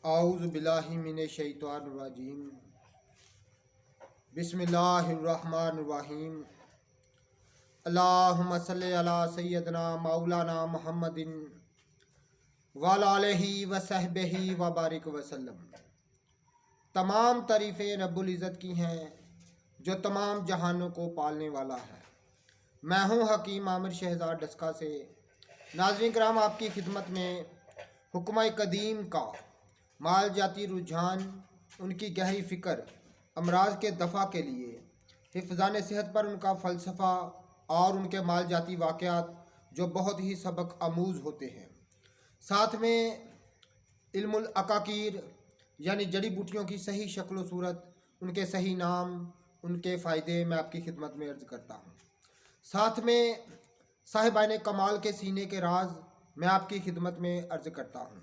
आऊज़ु बिल्लाहि मिनश शैतानिर रजीम। बिस्मिल्लाहिर्रहमानिर्रहीम। अल्लाहुम्मा सल्लि अला सय्यदना मौलाना मुहम्मदिन व अला आलिहि व सहबिहि व बारिक वसल्लम। तमाम तारीफ़ें रब्बुल इज़्ज़त की हैं जो तमाम जहानों को पालने वाला है। मैं हूँ हकीम आमिर शहज़ाद डस्का से। नाज़रीन किराम, आपकी खिदमत में हुक्म कदीम का माल जाती रुझान, उनकी गहरी फ़िक्र, अमराज के दफ़ा के लिए हिफ़्ज़ान सेहत पर उनका फ़लसफ़ा और उनके माल जाती वाक़यात जो बहुत ही सबक आमूज़ होते हैं। साथ में इल्मुल अकाकीर यानी जड़ी बूटियों की सही शक्ल व सूरत, उनके सही नाम, उनके फ़ायदे मैं आपकी खिदमत में अर्ज़ करता हूँ। साथ में साहिबान कमाल के सीने के राज मैं आपकी खिदमत में अर्ज़ करता हूँ।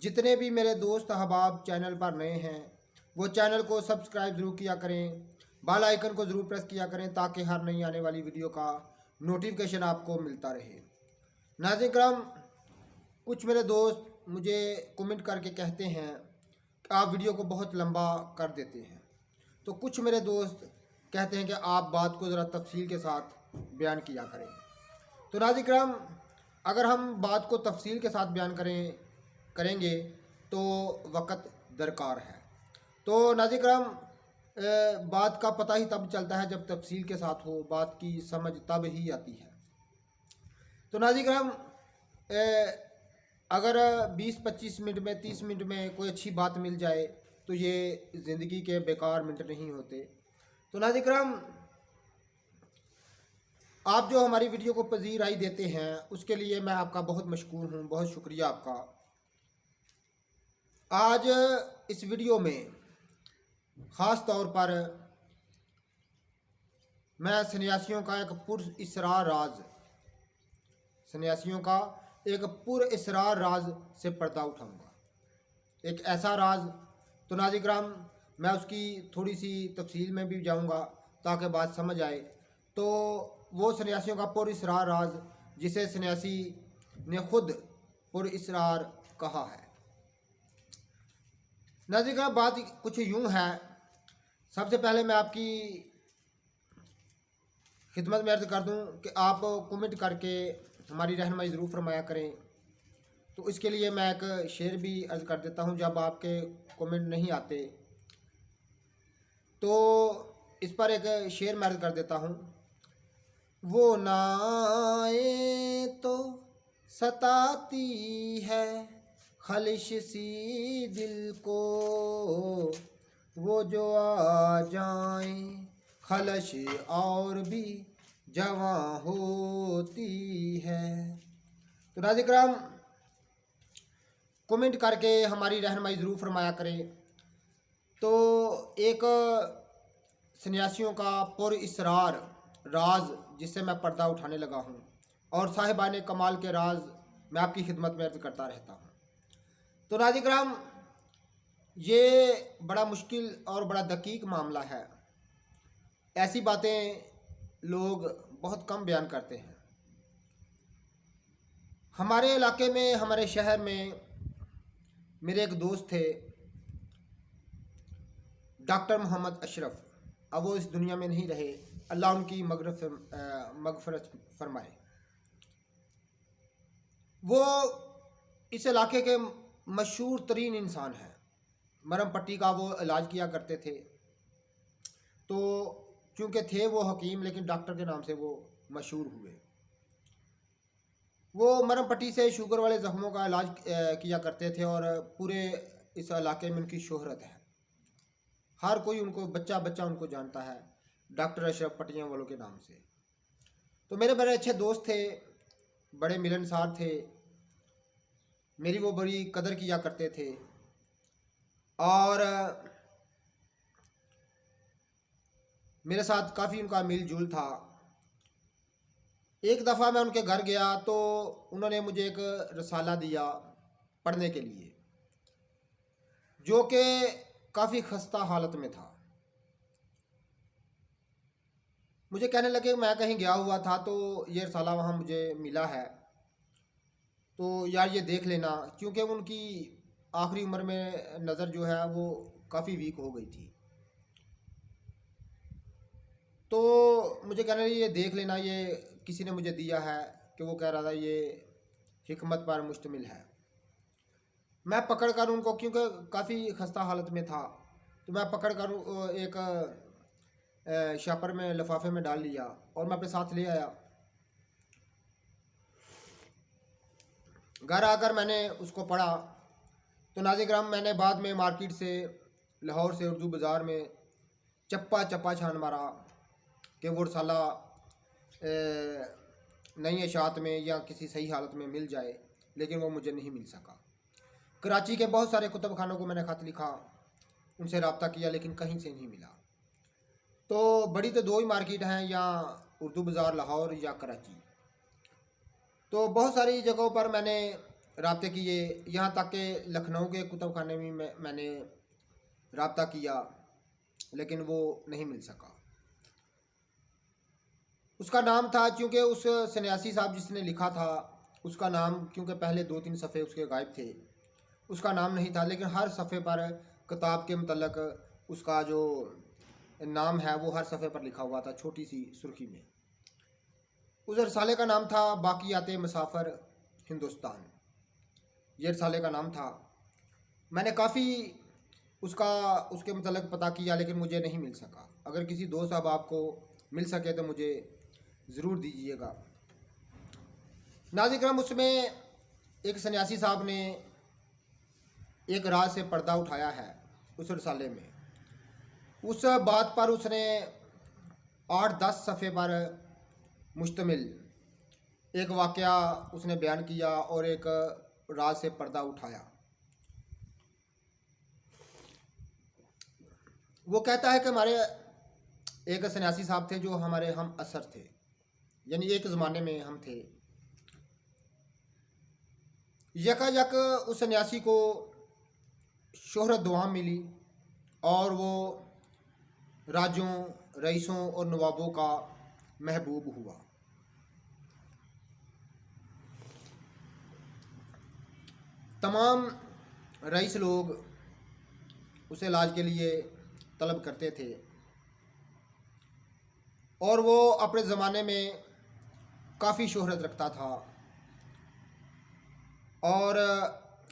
जितने भी मेरे दोस्त अहबाब चैनल पर नए हैं वो चैनल को सब्सक्राइब ज़रूर किया करें, बेल आइकन को ज़रूर प्रेस किया करें ताकि हर नई आने वाली वीडियो का नोटिफिकेशन आपको मिलता रहे। नाज़रीन करम, कुछ मेरे दोस्त मुझे कमेंट करके कहते हैं कि आप वीडियो को बहुत लंबा कर देते हैं, तो कुछ मेरे दोस्त कहते हैं कि आप बात को ज़रा तफसील के साथ बयान किया करें। तो नाज़रीन करम, अगर हम बात को तफसील के साथ बयान करेंगे तो वक़्त दरकार है। तो नाज़रीन करम, बात का पता ही तब चलता है जब तफसील के साथ हो, बात की समझ तब ही आती है। तो नाज़रीन करम, अगर 20-25 मिनट में 30 मिनट में कोई अच्छी बात मिल जाए तो ये ज़िंदगी के बेकार मिनट नहीं होते। तो नाज़रीन करम, आप जो हमारी वीडियो को पज़ीर राय देते हैं उसके लिए मैं आपका बहुत मशकूर हूँ, बहुत शुक्रिया आपका। आज इस वीडियो में ख़ास तौर पर मैं सन्यासियों का एक पुरअसरार राज, सन्यासियों का एक पुरअसरार राज से पर्दा उठाऊंगा। एक ऐसा राज, तो नाज़रीन किराम मैं उसकी थोड़ी सी तफसील में भी जाऊंगा ताकि बात समझ आए। तो वो सन्यासियों का पुरअसरार राज जिसे सन्यासी ने खुद पुरअसरार कहा है। नाज़रीन किराम, बात कुछ यूँ है। सबसे पहले मैं आपकी खिदमत में अर्ज़ कर दूं कि आप कमेंट करके हमारी रहनुमाई ज़रूर फरमाया करें। तो इसके लिए मैं एक शेर भी अर्ज़ कर देता हूं। जब आपके कमेंट नहीं आते तो इस पर एक शेर मैं अर्ज़ कर देता हूं। वो ना आए तो सताती है खलिश सी दिल को, वो जो आ जाए खलश और भी जवां होती है। तो नाज़रीन करम, कमेंट करके हमारी रहनुमाई ज़रूर फरमाया करें। तो एक सन्यासियों का पुरअसरार राज जिससे मैं पर्दा उठाने लगा हूँ और साहिबान कमाल के राज मैं आपकी खिदमत में अर्ज़ करता रहता हूँ। तो नाज़रीन करम, ये बड़ा मुश्किल और बड़ा दकीक मामला है। ऐसी बातें लोग बहुत कम बयान करते हैं। हमारे इलाके में, हमारे शहर में मेरे एक दोस्त थे, डॉक्टर मोहम्मद अशरफ। अब वो इस दुनिया में नहीं रहे, अल्लाह उनकी मगफरत फरमाए। वो इस इलाके के मशहूर तरीन इंसान हैं। मरहम पट्टी का वो इलाज किया करते थे। तो चूँकि थे वो हकीम, लेकिन डॉक्टर के नाम से वो मशहूर हुए। वो मरहम पट्टी से शुगर वाले ज़ख्मों का इलाज किया करते थे और पूरे इस इलाके में उनकी शोहरत है। हर कोई उनको, बच्चा बच्चा उनको जानता है डॉक्टर अशरफ पट्टियाँ वालों के नाम से। तो मेरे बड़े अच्छे दोस्त थे, बड़े मिलनसार थे, मेरी वो बड़ी कदर किया करते थे। और मेरे साथ काफ़ी उनका मिल जुल था। एक दफ़ा मैं उनके घर गया तो उन्होंने मुझे एक रसाला दिया पढ़ने के लिए, जो कि काफ़ी खस्ता हालत में था। मुझे कहने लगे, मैं कहीं गया हुआ था तो ये रसाला वहाँ मुझे मिला है, तो यार ये देख लेना। क्योंकि उनकी आखिरी उम्र में नज़र जो है वो काफ़ी वीक हो गई थी। तो मुझे कहना ये देख लेना, ये किसी ने मुझे दिया है कि वो कह रहा था ये हिकमत पर मुश्तमिल है। मैं पकड़ कर उनको, क्योंकि काफ़ी खस्ता हालत में था, तो मैं पकड़ कर एक शापर में लिफाफे में डाल लिया और मैं अपने साथ ले आया। घर आकर मैंने उसको पढ़ा। तो नाज़िर-ए-किराम, मैंने बाद में मार्केट से, लाहौर से, उर्दू बाज़ार में चप्पा चप्पा छान मारा कि वो रसाला नई इशात में या किसी सही हालत में मिल जाए, लेकिन वो मुझे नहीं मिल सका। कराची के बहुत सारे कुतुब खानों को मैंने ख़त लिखा, उनसे रब्ता किया, लेकिन कहीं से नहीं मिला। तो बड़ी तो दो ही मार्केट हैं, या उर्दू बाज़ार लाहौर या कराची। तो बहुत सारी जगहों पर मैंने रब्ते किए, यहाँ तक कि लखनऊ के कुतुब खाने में मैंने रब्ता किया, लेकिन वो नहीं मिल सका। उसका नाम था, क्योंकि उस सन्यासी साहब जिसने लिखा था उसका नाम, क्योंकि पहले 2-3 सफ़े उसके गायब थे, उसका नाम नहीं था, लेकिन हर सफ़े पर किताब के मतलब उसका जो नाम है वो हर सफ़े पर लिखा हुआ था, छोटी सी सुर्खी में। उस रसाले का नाम था बाक़ियात मुसाफ़िर हिंदुस्तान, ये रसाले का नाम था। मैंने काफ़ी उसके मतलब पता किया, लेकिन मुझे नहीं मिल सका। अगर किसी दोस्त अहबाब को मिल सके तो मुझे ज़रूर दीजिएगा। नाज़िर-ए-किराम, उसमें एक सन्यासी साहब ने एक राज से पर्दा उठाया है उस रसाले में। उस बात पर उसने 8-10 सफ़े पर मुश्तमिल एक वाक़या उसने बयान किया और एक राज से पर्दा उठाया। वो कहता है कि हमारे एक सन्यासी साहब थे जो हमारे हम असर थे, यानी एक ज़माने में हम थे। यकायक उस सन्यासी को शोहरत दुआम मिली और वो राजों, रईसों और नवाबों का महबूब हुआ। तमाम रईस लोग उसे इलाज के लिए तलब करते थे और वो अपने ज़माने में काफ़ी शोहरत रखता था और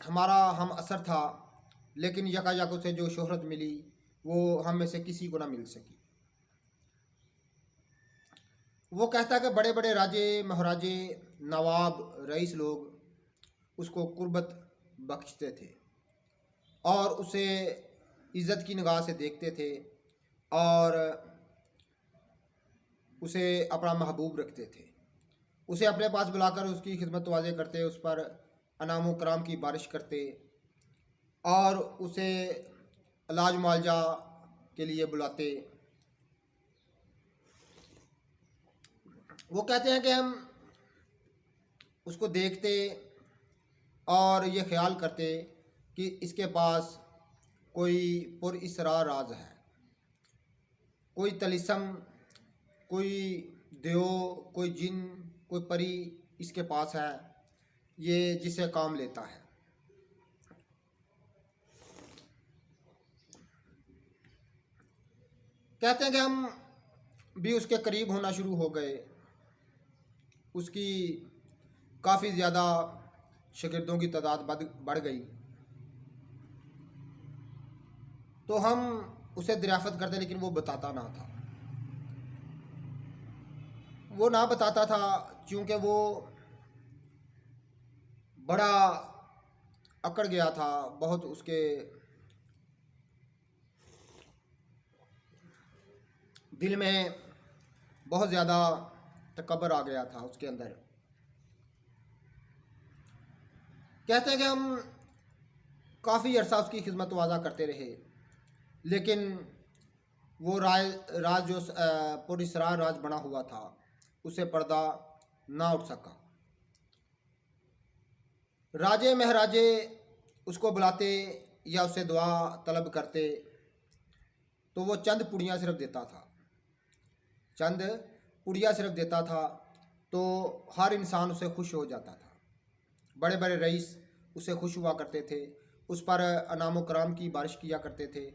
हमारा हम असर था, लेकिन यकायक उसे जो शोहरत मिली वो हम में से किसी को ना मिल सकी। वो कहता है कि बड़े बड़े राजे, महाराजे, नवाब, रईस लोग उसको कुर्बत बख्शते थे और उसे इज़्ज़त की निगाह से देखते थे और उसे अपना महबूब रखते थे। उसे अपने पास बुलाकर उसकी खिदमत वाज़े करते, उस पर अनाम व कराम की बारिश करते और उसे इलाज मुआवजा के लिए बुलाते। वो कहते हैं कि हम उसको देखते और ये ख्याल करते कि इसके पास कोई पुरअसरार राज है, कोई तलिस्म, कोई देव, कोई जिन, कोई परी इसके पास है, ये जिसे काम लेता है। कहते हैं कि हम भी उसके करीब होना शुरू हो गए। उसकी काफ़ी ज़्यादा शागिर्दों की तादाद बढ़ गई। तो हम उसे दरियाफ़त करते, लेकिन वो बताता ना था। वो ना बताता था क्योंकि वो बड़ा अकड़ गया था, बहुत उसके दिल में बहुत ज़्यादा तकब्बुर आ गया था उसके अंदर। कहते हैं कि हम काफ़ी अरसा उसकी खिदमत वाज़ा करते रहे, लेकिन वो राज जो पुरअसरार राज बना हुआ था उससे पर्दा ना उठ सका। राजे महराजे उसको बुलाते या उससे दुआ तलब करते तो वो चंद पुड़ियाँ सिर्फ देता था, चंद पुड़िया सिर्फ देता था, तो हर इंसान उससे खुश हो जाता था। बड़े बड़े रईस उससे खुश हुआ करते थे, उस पर अनाम व कराम की बारिश किया करते थे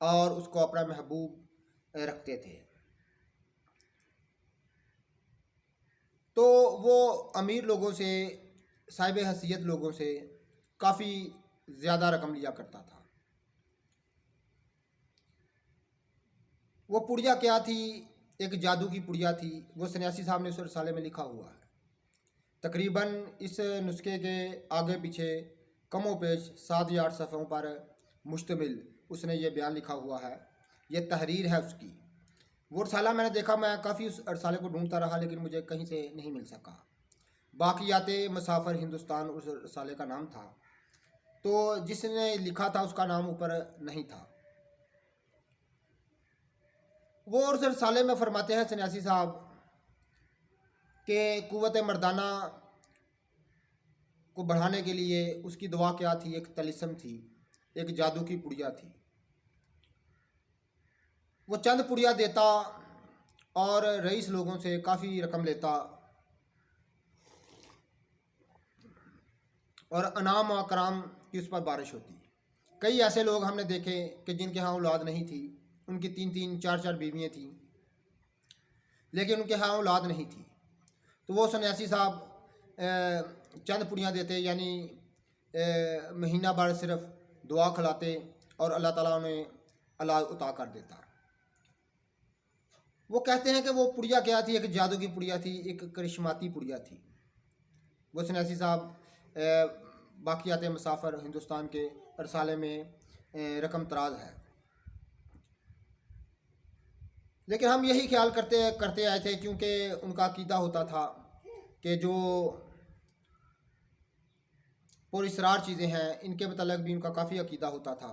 और उसको अपना महबूब रखते थे। तो वो अमीर लोगों से, साहिब हैसियत लोगों से काफ़ी ज़्यादा रकम लिया करता था। वो पुड़िया क्या थी? एक जादू की पुड़िया थी। वो सन्यासी साहब ने उस रसाले में लिखा हुआ है। तकरीबन इस नुस्खे के आगे पीछे कमो पेश 7 या 8 सफ़ों पर मुश्तमिल उसने ये बयान लिखा हुआ है। ये तहरीर है उसकी। वो रसाला मैंने देखा, मैं काफ़ी उस रसाले को ढूंढता रहा लेकिन मुझे कहीं से नहीं मिल सका। बाक़ियात मुसाफ़िर हिंदुस्तान उस रसाले का नाम था, तो जिसने लिखा था उसका नाम ऊपर नहीं था। वो उस रसाले में फरमाते हैं सन्यासी साहब कि कुव्वत मर्दाना को बढ़ाने के लिए उसकी दुआ क्या थी? एक तलिस्म थी, एक जादू की पुड़िया थी। वो चंद पुड़िया देता और रईस लोगों से काफ़ी रकम लेता और अनाम व कराम की उस पर बारिश होती। कई ऐसे लोग हमने देखे कि जिनके यहाँ औलाद नहीं थी, उनकी 3-3, 4-4 बीवियाँ थीं, लेकिन उनके यहाँ औलाद नहीं थी। तो वो सन्यासी साहब चंद पुड़ियाँ देते, यानी महीना भर सिर्फ दुआ खिलाते और अल्लाह ताला उन्हें औलाद अता कर देता। वो कहते हैं कि वो पुड़िया क्या थी? एक जादू की पुड़िया थी, एक करिश्माती पुड़िया थी। वो सन्यासी साहब बाक़ियात मुसाफ़िर हिंदुस्तान के रसाले में रकम तराज है। लेकिन हम यही ख्याल करते आए थे, क्योंकि उनका अकीदा होता था कि जो पुरस्रार चीज़ें हैं इनके मतलब भी उनका काफ़ी अकीदा होता था।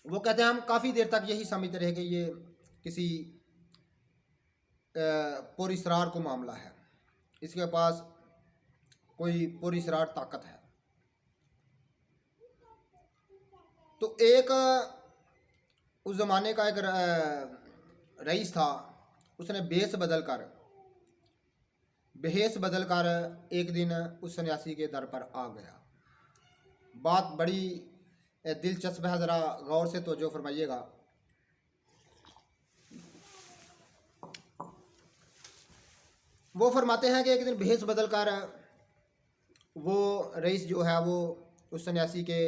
वो कहते हैं हम काफ़ी देर तक यही समझते रहे कि ये किसी पुरस्रार को मामला है, इसके पास कोई पुरस्रार ताकत है। तो एक उस ज़माने का एक रईस था, उसने भेस बदल कर एक दिन उस सन्यासी के दर पर आ गया। बात बड़ी दिलचस्प है, ज़रा गौर से तवज्जो फरमाइएगा। वो फरमाते हैं कि एक दिन भेस बदल कर वो रईस जो है वो उस सन्यासी के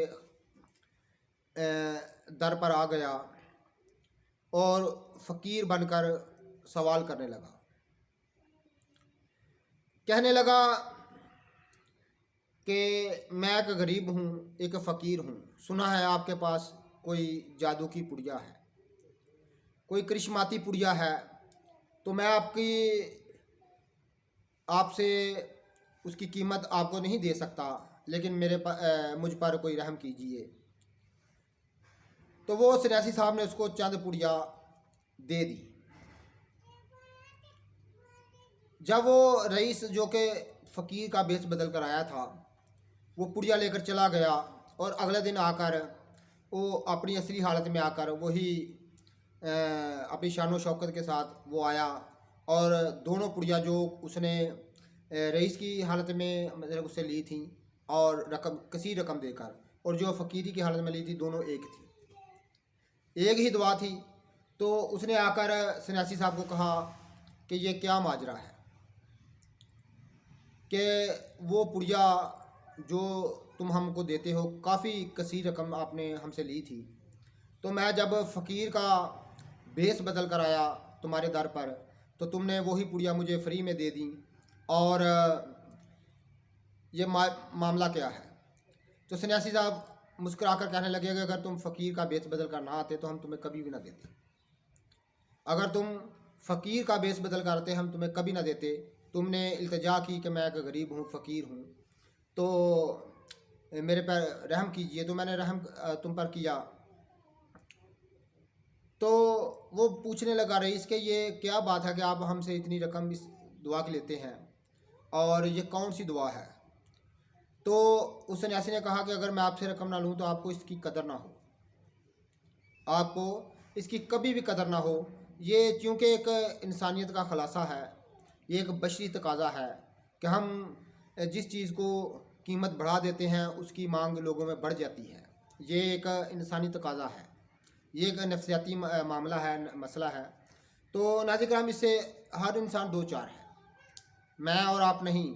दर पर आ गया और फ़कीर बनकर सवाल करने लगा। कहने लगा कि मैं एक गरीब हूँ, एक फ़कीर हूँ, सुना है आपके पास कोई जादू की पुड़िया है, कोई करिश्माती पुड़िया है, तो मैं आपसे उसकी कीमत आपको नहीं दे सकता, लेकिन मुझ पर कोई रहम कीजिए। तो वो सन्यासी साहब ने उसको चंद पुड़िया दे दी। जब वो रईस जो कि फ़कीर का भेष बदल कर आया था, वो पुड़िया लेकर चला गया और अगले दिन आकर वो अपनी असली हालत में आकर वही अपनी शान व शौकत के साथ वो आया और दोनों पुड़िया जो उसने रईस की हालत में मतलब उससे ली थी और कसीर रकम देकर, और जो फ़कीरी की हालत में ली थी, दोनों एक थी, एक ही दुआ थी। तो उसने आकर सन्यासी साहब को कहा कि ये क्या माजरा है कि वो पुड़िया जो तुम हमको देते हो, काफ़ी कसीर रकम आपने हमसे ली थी, तो मैं जब फ़कीर का भेष बदल कर आया तुम्हारे दर पर, तो तुमने वही पुड़िया मुझे फ्री में दे दी, और ये मामला क्या है? तो सन्यासी साहब मुस्कुराकर कहने लगे कि अगर तुम फ़कीर का भेष बदल कर ना आते तो हम तुम्हें कभी भी ना देते। अगर तुम फ़कीर का भेष बदल कर आते हम तुम्हें कभी ना देते। तुमने इल्तिजा की कि मैं एक गरीब हूँ, फ़कीर हूँ, तो मेरे पर रहम कीजिए, तो मैंने रहम तुम पर किया। तो वो पूछने लगा रईस कि ये क्या बात है कि आप हमसे इतनी रकम इस दुआ की लेते हैं, और ये कौन सी दुआ है? तो उस सन्यासी ने कहा कि अगर मैं आपसे रकम ना लूँ तो आपको इसकी कदर ना हो, आपको इसकी कभी भी कदर ना हो। ये चूँकि एक इंसानियत का खुलासा है, ये एक बशरी तकाज़ा है कि हम जिस चीज़ को कीमत बढ़ा देते हैं उसकी मांग लोगों में बढ़ जाती है। ये एक इंसानी तकाज़ा है, ये एक नफ्सियाती मामला है, मसला है। तो नाज़रीन किराम, इससे हर इंसान दो चार है, मैं और आप नहीं,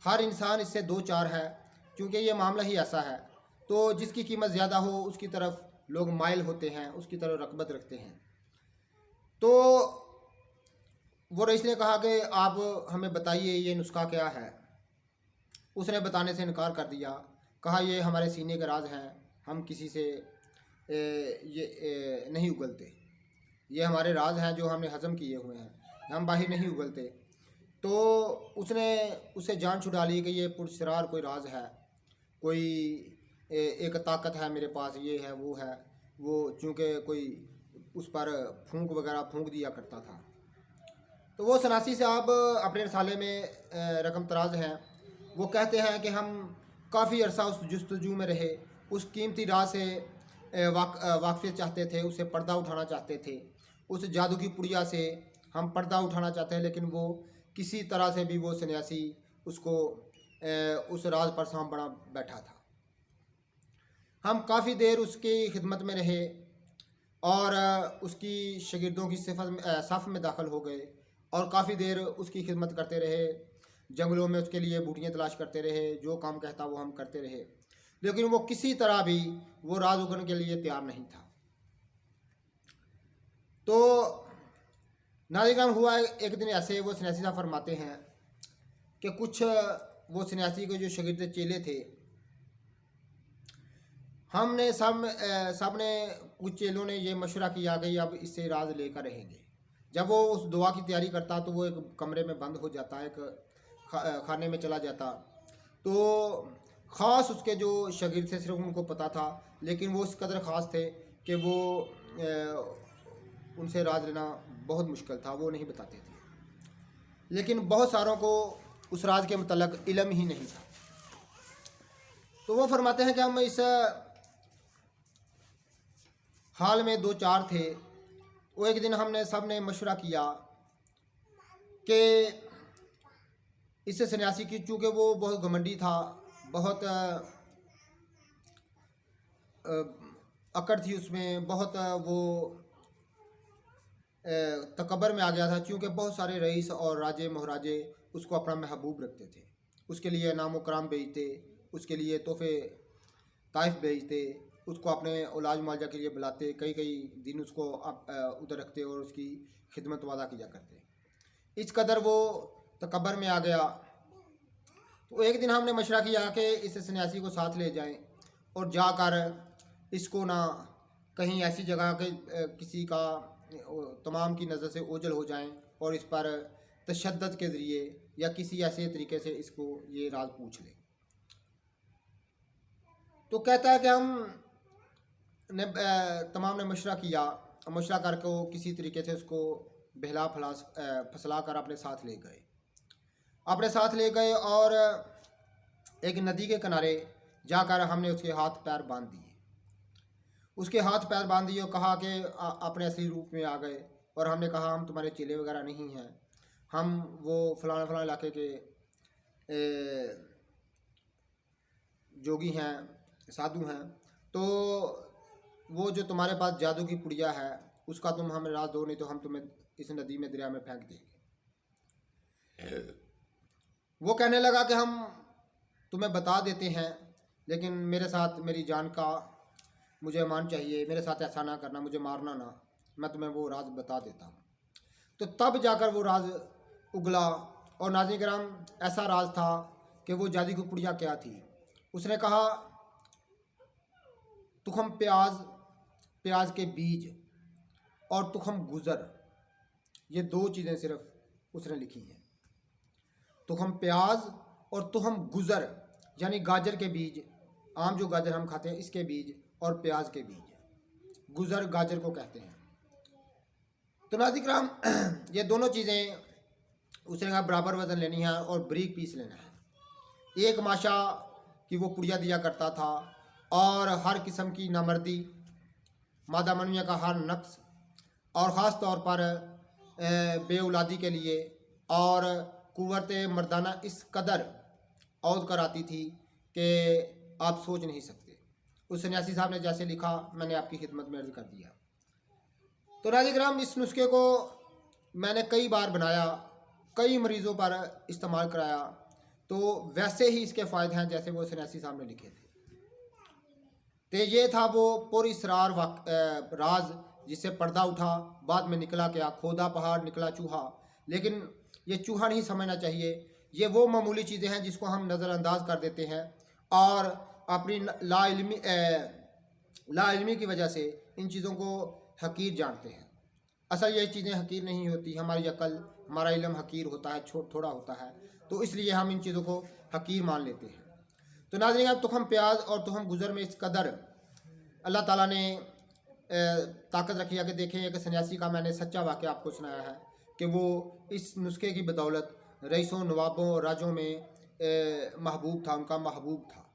हर इंसान इससे दो चार है, क्योंकि ये मामला ही ऐसा है। तो जिसकी कीमत ज़्यादा हो उसकी तरफ लोग माइल होते हैं, उसकी तरफ रग़बत रखते हैं। तो वो रईस ने कहा कि आप हमें बताइए ये नुस्खा क्या है। उसने बताने से इनकार कर दिया, कहा ये हमारे सीने के राज हैं, हम किसी से नहीं उगलते, ये हमारे राज हैं जो हमने हज़म किए हुए हैं, हम बाहर नहीं उगलते। तो उसने उससे जान छुड़ा ली कि ये पुरस्रार कोई राज है, कोई एक ताकत है मेरे पास, ये है वो है, वो चूँकि कोई उस पर फूंक वगैरह फूंक दिया करता था। तो वो सनासी साहब अपने रसाले में रकम तराज हैं, वो कहते हैं कि हम काफ़ी अरसा उस जस्तजू में रहे, उस कीमती राह से वाक़फ़ियत चाहते थे, उससे पर्दा उठाना चाहते थे, उस जादू की पुड़िया से हम पर्दा उठाना चाहते हैं, लेकिन वो किसी तरह से भी वो सन्यासी उसको उस राज पर सांप बना बैठा था। हम काफ़ी देर उसकी खिदमत में रहे और उसकी शागिर्दों की सफ़ में दाखिल हो गए और काफ़ी देर उसकी खिदमत करते रहे, जंगलों में उसके लिए बूटियाँ तलाश करते रहे, जो काम कहता वो हम करते रहे, लेकिन वो किसी तरह भी वो राज उगलने के लिए तैयार नहीं था। तो नाज़रीन हुआ एक दिन ऐसे, वो सन्यासी साहब फरमाते हैं कि कुछ वो सन्यासी के जो शागिर्द चेले थे, हमने सब ने कुछ चेलों ने ये मशवरा किया कि अब इससे राज लेकर रहेंगे। जब वो उस दुआ की तैयारी करता तो वो एक कमरे में बंद हो जाता, एक खाने में चला जाता। तो ख़ास उसके जो शागिर्द थे सिर्फ उनको पता था, लेकिन वो इस कदर ख़ास थे कि वो उनसे राज लेना बहुत मुश्किल था, वो नहीं बताते थे। लेकिन बहुत सारों को उस राज के मतलब इल्म ही नहीं था। तो वो फरमाते हैं कि हम इस हाल में दो चार थे। वो एक दिन हमने सब ने मशवरा किया कि इस सन्यासी की, चूँकि वो बहुत घमंडी था, बहुत अकड़ थी उसमें, बहुत वो तकबर में आ गया था, क्योंकि बहुत सारे रईस और राजे महाराजे उसको अपना महबूब रखते थे, उसके लिए नाम कराम भेजते, उसके लिए तोहफे ताइफ भेजते, उसको अपने औलाज मुआवजा के लिए बुलाते, कई कई दिन उसको उधर रखते और उसकी खिदमत वादा किया करते। इस कदर वो तकबर में आ गया। तो एक दिन हमने मशवरा किया कि इस सन्यासी को साथ ले जाएं और जाकर इसको ना कहीं ऐसी जगह के किसी का तमाम की नज़र से ओझल हो जाएं और इस पर तशद्दुद के ज़रिए या किसी ऐसे तरीके से इसको ये राज पूछ ले। तो कहता है कि हम ने तमाम ने मशवरा किया, मशवरा करके वो किसी तरीके से उसको बहला फसला कर अपने साथ ले गए और एक नदी के किनारे जाकर हमने उसके हाथ पैर बांध दिए। उसके हाथ पैर बांध दिए और कहा कि अपने असली रूप में आ गए, और हमने कहा हम तुम्हारे चेले वगैरह नहीं हैं, हम वो फलाना इलाके के जोगी हैं, साधु हैं, तो वो जो तुम्हारे पास जादू की पुड़िया है उसका तुम हमें राज दो, नहीं तो हम तुम्हें इस नदी में दरिया में फेंक देंगे। वो कहने लगा कि हम तुम्हें बता देते हैं, लेकिन मेरे साथ मेरी जान का मुझे अमान चाहिए, मेरे साथ ऐसा ना करना, मुझे मारना ना, मैं तुम्हें वो राज बता देता हूँ। तो तब जाकर वो राज उगला। और नाज़रीन किराम, ऐसा राज था कि वो जादू की पुड़िया क्या थी। उसने कहा तुखम प्याज के बीज और तुखम गुज़र, ये दो चीज़ें सिर्फ उसने लिखी हैं। तुखम प्याज और तुखम गुज़र, यानी गाजर के बीज, आम जो गाजर हम खाते हैं इसके बीज, और प्याज के बीज, गुज़र गाजर को कहते हैं। तो नाज़रीन किराम, ये दोनों चीज़ें उसने कहा बराबर वज़न लेनी है और बारीक पीस लेना है। एक माशा की वो पुड़िया दिया करता था, और हर किस्म की नामर्दी, मादा मनुया का हर नक्स, और ख़ास तौर पर बेऔलादी के लिए और कुव्वत मर्दाना इस कदर औद कर आती थी कि आप सोच नहीं सकते। उस सन्यासी साहब ने जैसे लिखा मैंने आपकी खिदमत में अर्ज़ कर दिया। तो नाज़रीन किराम, इस नुस्खे को मैंने कई बार बनाया, कई मरीज़ों पर इस्तेमाल कराया, तो वैसे ही इसके फ़ायदे हैं जैसे वो सन्यासी साहब ने लिखे थे। तो ये था वो पुरअसरार राज जिससे पर्दा उठा, बाद में निकला क्या, खोदा पहाड़ निकला चूहा। लेकिन ये चूहा नहीं समझना चाहिए, ये वो मामूली चीज़ें हैं जिसको हम नज़रअंदाज कर देते हैं और अपनी लाइल्मी की वजह से इन चीज़ों को हकीर जानते हैं। असल ये चीज़ें हकीर नहीं होती, हमारी अकल, हमारा इल्म हकीर होता है, थोड़ा होता है, तो इसलिए हम इन चीज़ों को हकीर मान लेते हैं। तो नाज़रीन, अब तुहम प्याज और तुहम गुज़र में इस कदर अल्लाह ताला ने ताकत रखी है कि देखें, एक सन्यासी का मैंने सच्चा वाक़या आपको सुनाया है कि वो इस नुस्खे की बदौलत रईसों, नवाबों और राजों में महबूब था, उनका महबूब था।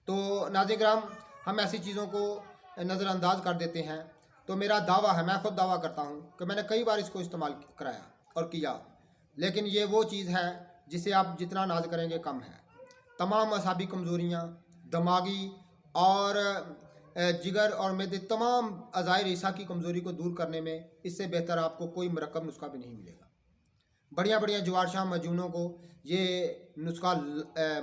तो नाज़रीन किराम, हम ऐसी चीज़ों को नज़रअंदाज कर देते हैं। तो मेरा दावा है, मैं ख़ुद दावा करता हूँ कि मैंने कई बार इसको इस्तेमाल कराया और किया, लेकिन ये वो चीज़ है जिसे आप जितना नाज करेंगे कम है। तमाम असाबी कमज़ोरियाँ, दिमागी और जिगर और मैदे, तमाम अज़ाए रेसा की कमज़ोरी को दूर करने में इससे बेहतर आपको कोई मरकब नुस्खा भी नहीं मिलेगा। बढ़िया बढ़िया जवार शाह मजूनों को ये नुस्खा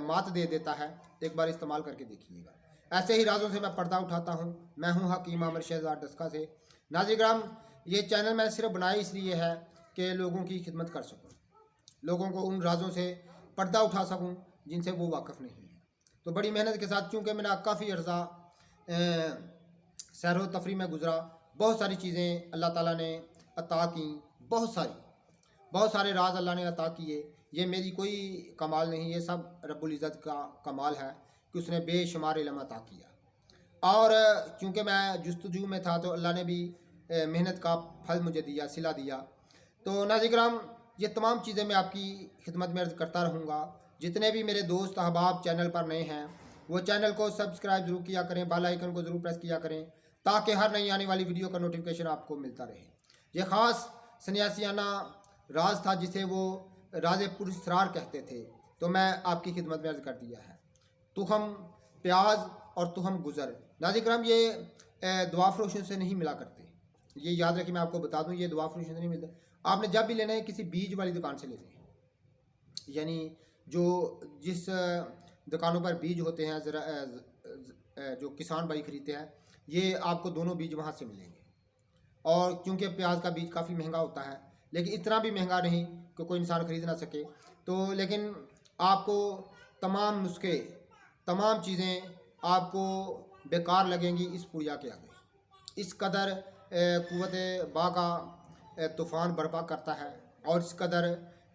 मात दे देता है। एक बार इस्तेमाल करके देखिएगा। ऐसे ही राजों से मैं पर्दा उठाता हूँ। मैं हूँ हकीम आमिर शहजाद डस्का से। नाज़रीन किराम, ये चैनल मैं सिर्फ बनाया इसलिए है कि लोगों की खिदमत कर सकूँ, लोगों को उन राजों से पर्दा उठा सकूँ जिनसे वो वाकिफ़ नहीं है। तो बड़ी मेहनत के साथ, चूँकि मैंने काफ़ी अर्सा सैर व तफरी में गुज़रा, बहुत सारी चीज़ें अल्लाह ताला ने अता की, बहुत सारे राज अल्लाह ने अता किए। ये मेरी कोई कमाल नहीं, ये सब रब्बुल इज़्ज़त का कमाल है कि उसने बेशुमार इल्म अता किया। और चूँकि मैं जुस्तजू में था तो अल्लाह ने भी मेहनत का फल मुझे दिया, सिला दिया। तो नाज़रीन किराम, ये तमाम चीज़ें मैं आपकी खिदमत में अर्ज़ करता रहूँगा। जितने भी मेरे दोस्त अहबाब चैनल पर नए हैं, वो चैनल को सब्सक्राइब ज़रूर किया करें, बेल आइकन को ज़रूर प्रेस किया करें, ताकि हर नई आने वाली वीडियो का नोटिफिकेशन आपको मिलता रहे। ये ख़ास सन्यासियाना राज था जिसे वो राज़े पुरअसरार कहते थे, तो मैं आपकी खिदमत में अर्ज़ कर दिया है। तुहम प्याज और तुहम गुज़र। नाज़रीन किराम, ये दुआ फरोशों से नहीं मिला करते, ये याद रखिए। मैं आपको बता दूं, ये दुआ फरोशों से नहीं मिलते। आपने जब भी लेना है किसी बीज वाली दुकान से लेते हैं, यानी जिस दुकानों पर बीज होते हैं, जो किसान भाई खरीदते हैं, ये आपको दोनों बीज वहाँ से मिलेंगे। और क्योंकि प्याज का बीज काफ़ी महंगा होता है, लेकिन इतना भी महंगा नहीं कि कोई इंसान ख़रीद ना सके, तो लेकिन आपको तमाम नुस्खे, तमाम चीज़ें आपको बेकार लगेंगी इस पुड़िया के आगे। इस कदर कुव्वत बा का तूफ़ान बर्पा करता है और इस कदर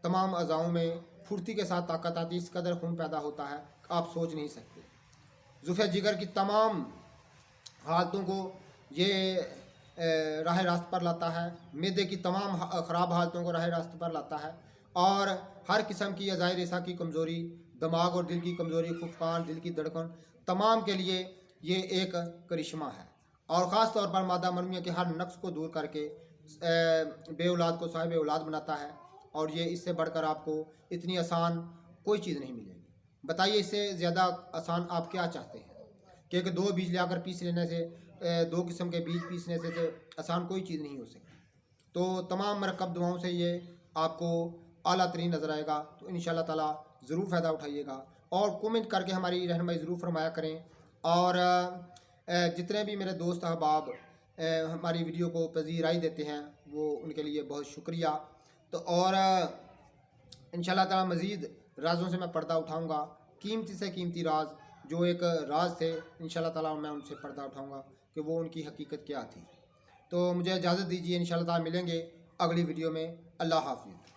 तमाम अज़ाओं में फुर्ती के साथ ताकत आती है, इस कदर खून पैदा होता है, आप सोच नहीं सकते। ज़ुफ़े जिगर की तमाम हालतों को ये राह रास्त पर लाता है, मैदे की तमाम ख़राब हालतों को राह रास्त पर लाता है, और हर किस्म की अज़ाए रेसा की कमज़ोरी, दिमाग और दिल की कमज़ोरी, खुफकान, दिल की धड़कन, तमाम के लिए ये एक करिश्मा है। और ख़ास तौर पर मादा मरमिया के हर नक्स को दूर करके बे औलाद को साहिब औलाद बनाता है। और ये इससे बढ़कर आपको इतनी आसान कोई चीज़ नहीं मिलेगी। बताइए, इससे ज़्यादा आसान आप क्या चाहते हैं? क्योंकि दो बीज लाकर पीस लेने से, दो किस्म के बीज पीसने से तो आसान कोई चीज़ नहीं हो सकती। तो तमाम मरकब दुआओं से ये आपको आला तरीन नज़र आएगा। तो इंशाअल्लाह ताला ज़रूर फ़ायदा उठाइएगा और कमेंट करके हमारी रहनुमाई ज़रूर फरमाया करें। और जितने भी मेरे दोस्त अहबाब हमारी वीडियो को पज़ीराई देते हैं, वो उनके लिए बहुत शुक्रिया। तो और इंशाअल्लाह ताला मज़ीद राज़ों से मैं पर्दा उठाऊँगा, कीमती से कीमती राज जो एक राज थे, इंशाअल्लाह ताला मैं उनसे पर्दा उठाऊँगा कि वो उनकी हकीकत क्या थी। तो मुझे इजाज़त दीजिए, इंशाअल्लाह ताला मिलेंगे अगली वीडियो में। अल्लाह हाफ़िज़।